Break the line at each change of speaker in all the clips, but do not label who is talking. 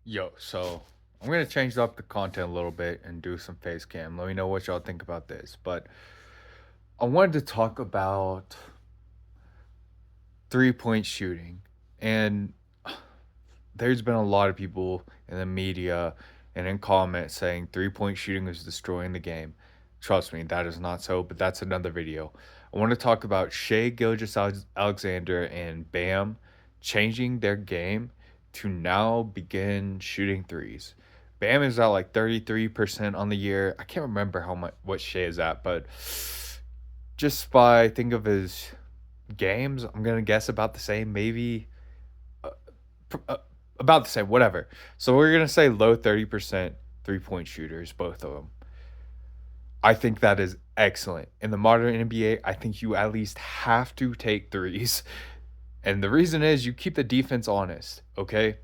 Yo, so I'm gonna change up the content a little bit and do some face cam. Let me know what y'all think about this. But I wanted to talk about 3-point shooting. And there's been a lot of people in the media and in comments saying 3-point shooting is destroying the game. Trust me, that is not so, but that's another video. I want to talk about Shea Alexander and Bam changing their game to now begin shooting threes. Bam is at like 33% on the year. I can't remember how much what Shea is at, but just by think of his games, I'm gonna guess about the same, maybe uh, uh, about the same, whatever. So we're gonna say low 30% 3-point shooters, both of them. I think that is excellent. In the modern NBA, I think you at least have to take threes. And the reason is you keep the defense honest, okay?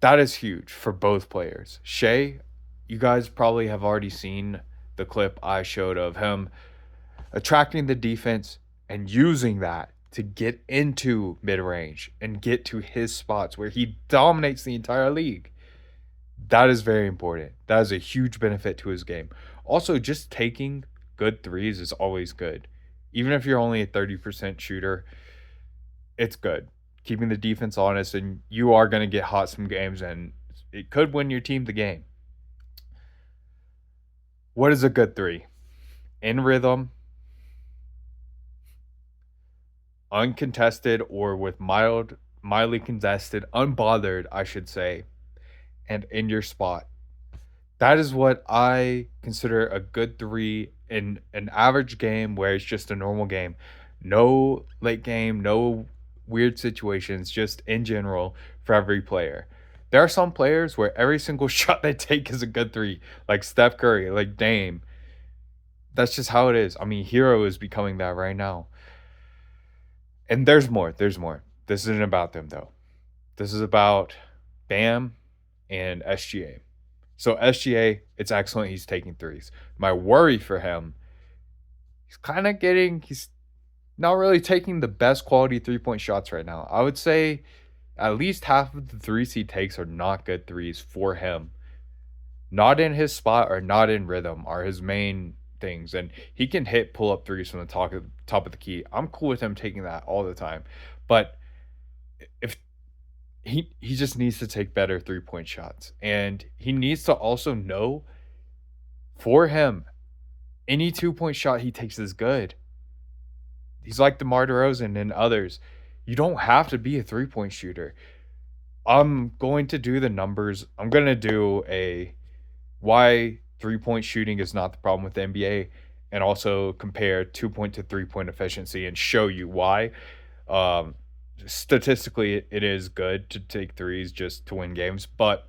That is huge for both players. Shea, you guys probably have already seen the clip I showed of him attracting the defense and using that to get into mid range and get to his spots where he dominates the entire league. That is very important. That is a huge benefit to his game. Also, just taking good threes is always good. Even if you're only a 30% shooter, it's good. Keeping the defense honest, and you are going to get hot some games, and it could win your team the game. What is a good three? In rhythm, uncontested, or with mildly contested, unbothered, I should say, and in your spot. That is what I consider a good three in an average game where it's just a normal game. No late game, no weird situations, just in general for every player. There are some players where every single shot they take is a good three, like Steph Curry, like Dame. That's just how it is. I mean, Hero is becoming that right now. And there's more. There's more. This isn't about them, though. This is about Bam and SGA. So SGA, it's excellent. He's taking threes. My worry for him, he's not really taking the best quality 3-point shots right now. I would say at least half of the threes he takes are not good threes for him. Not in his spot or not in rhythm are his main things. And he can hit pull up threes from the top of the key. I'm cool with him taking that all the time. But if he just needs to take better 3-point shots. And he needs to also know for him, any 2-point shot he takes is good. He's like DeMar DeRozan and others. You don't have to be a 3-point shooter. I'm going to do the numbers. I'm going to do a why 3-point shooting is not the problem with the NBA and also compare 2-point to 3-point efficiency and show you why. Um, Statistically, it is good to take threes just to win games, but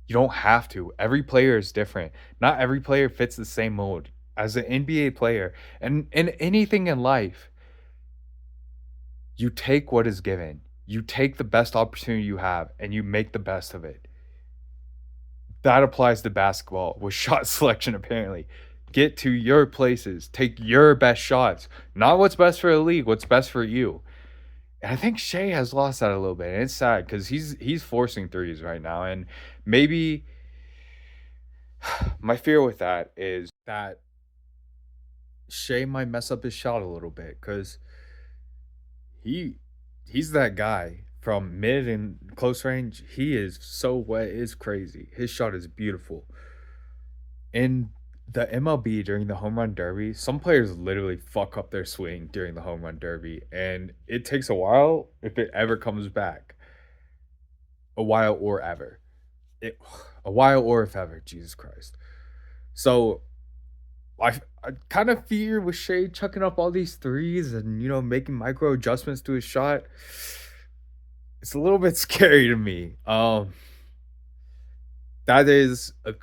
you don't have to. Every player is different. Not every player fits the same mold. As an NBA player and in anything in life, you take what is given. You take the best opportunity you have and you make the best of it. That applies to basketball with shot selection, apparently. Get to your places, take your best shots, not what's best for the league, what's best for you. And I think Shea has lost that a little bit, and it's sad because he's forcing threes right now, and maybe my fear with that is that Shea might mess up his shot a little bit because he he's that guy from mid and close range. He is so wet, it's crazy. His shot is beautiful. In the MLB during the home run derby, some players literally fuck up their swing during the home run derby, and it takes a while if it ever comes back. A while or ever. It, a while or if ever, Jesus Christ. So I kind of fear with Shea chucking up all these threes and making micro adjustments to his shot. It's a little bit scary to me. That is a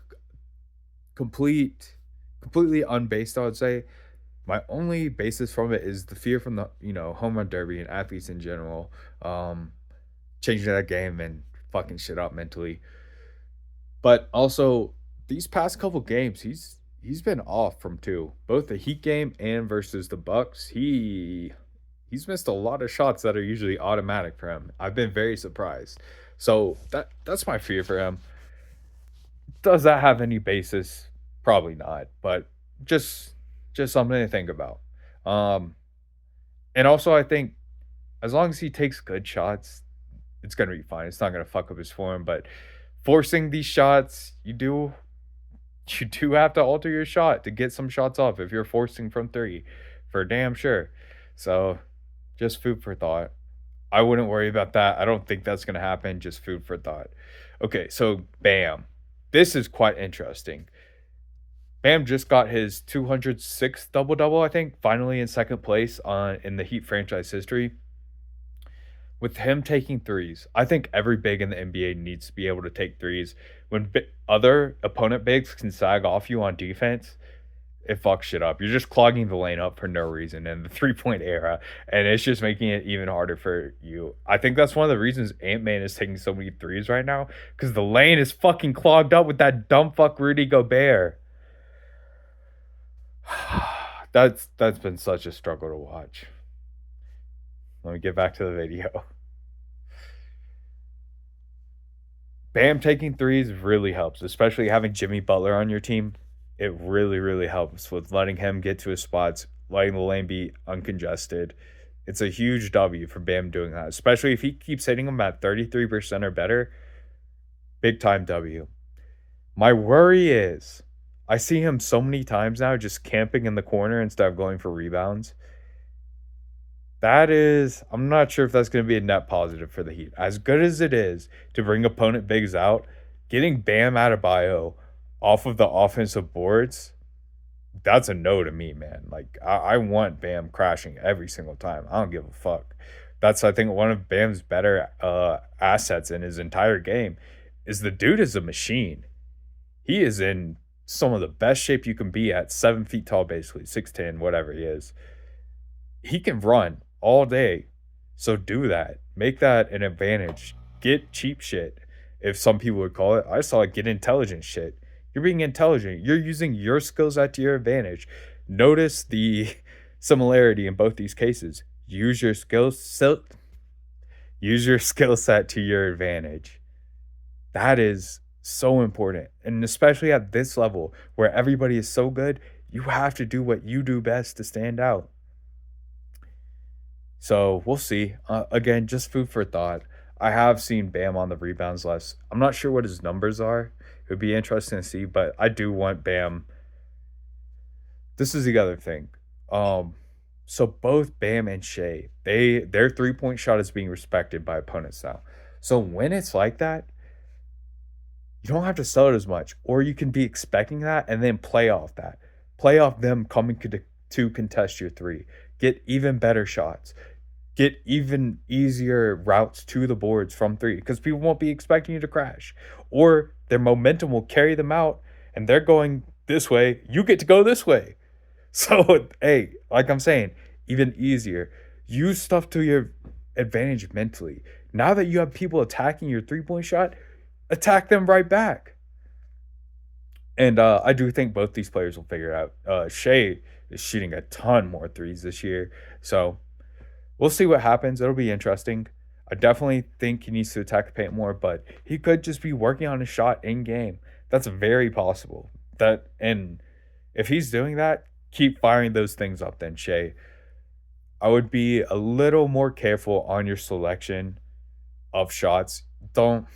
complete completely unbased, I would say. My only basis from it is the fear from the home run derby and athletes in general, um, changing that game and fucking shit up mentally. But also these past couple games, he's been off from two, both the Heat game and versus the Bucks. He's missed a lot of shots that are usually automatic for him. I've been very surprised. So that's my fear for him. Does that have any basis? Probably not, but just just something to think about. Um, and also I think as long as he takes good shots, it's gonna be fine. It's not gonna fuck up his form, but forcing these shots, you do have to alter your shot to get some shots off if you're forcing from three, for damn sure. So just food for thought. I wouldn't worry about that. I don't think that's gonna happen. Just food for thought. Okay, so Bam. This is quite interesting. Bam just got his 206th double double, I think, finally in second place on in the Heat franchise history. With him taking threes, I think every big in the NBA needs to be able to take threes. When other opponent bigs can sag off you on defense, it fucks shit up. You're just clogging the lane up for no reason in the 3 point era, and it's just making it even harder for you. I think that's one of the reasons Ant Man is taking so many threes right now, because the lane is fucking clogged up with that dumb fuck Rudy Gobert. That's been such a struggle to watch. Let me get back to the video. Bam taking threes really helps, especially having Jimmy Butler on your team. It really, really helps with letting him get to his spots, letting the lane be uncongested. It's a huge W for Bam doing that, especially if he keeps hitting them at 33% or better. Big time W. My worry is I see him so many times now just camping in the corner instead of going for rebounds. That is, I'm not sure if that's going to be a net positive for the Heat. As good as it is to bring opponent bigs out, getting Bam Adebayo off of the offensive boards, that's a no to me, man. Like, I want Bam crashing every single time. I don't give a fuck. That's, I think, one of Bam's better assets in his entire game is the dude is a machine. He is in some of the best shape you can be at 7 feet tall, basically, 6'10", whatever he is. He can run all day. So do that. Make that an advantage. Get cheap shit, if some people would call it. I saw it get intelligent shit. You're being intelligent. You're using your skill set to your advantage. Notice the similarity in both these cases. Use your skill set to your advantage. That is so important. And especially at this level where everybody is so good, you have to do what you do best to stand out. So we'll see. Again, just food for thought. I have seen Bam on the rebounds less. I'm not sure what his numbers are. It would be interesting to see, but I do want Bam. This is the other thing. Um, so both Bam and Shea, their 3 point shot is being respected by opponents now. So when it's like that, you don't have to sell it as much, or you can be expecting that and then play off that. Play off them coming to contest your three. Get even better shots. Get even easier routes to the boards from three because people won't be expecting you to crash, or their momentum will carry them out and they're going this way. You get to go this way. So, hey, like I'm saying, even easier. Use stuff to your advantage mentally. Now that you have people attacking your 3 point shot, attack them right back. And I do think both these players will figure it out. Shea is shooting a ton more threes this year. So we'll see what happens. It'll be interesting. I definitely think he needs to attack the paint more, but he could just be working on his shot in game. That's very possible. And if he's doing that, keep firing those things up then, Shea. I would be a little more careful on your selection of shots. Don't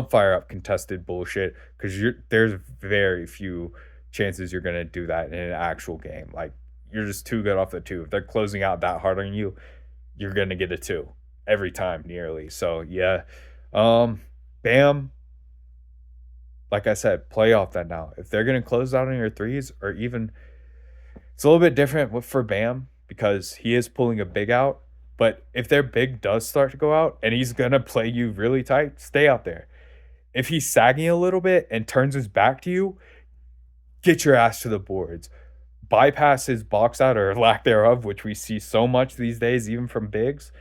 fire up contested bullshit because there's very few chances you're gonna do that in an actual game. Like you're just too good off the two. If they're closing out that hard on you, you're gonna get a two every time nearly. So yeah, Bam. Like I said, play off that now. If they're gonna close out on your threes, or even it's a little bit different for Bam because he is pulling a big out. But if their big does start to go out and he's gonna play you really tight, stay out there. If he's sagging a little bit and turns his back to you, get your ass to the boards. Bypass his box out or lack thereof, which we see so much these days, even from bigs.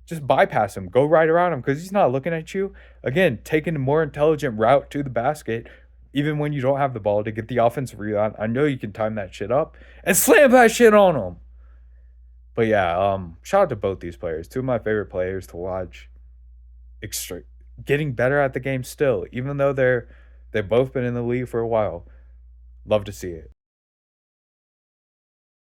Just bypass him. Go right around him because he's not looking at you. Again, taking a more intelligent route to the basket, even when you don't have the ball to get the offensive rebound. I know you can time that shit up and slam that shit on him. But yeah, shout out to both these players. Two of my favorite players to watch. getting better at the game still, even though they've both been in the league for a while. Love to see it.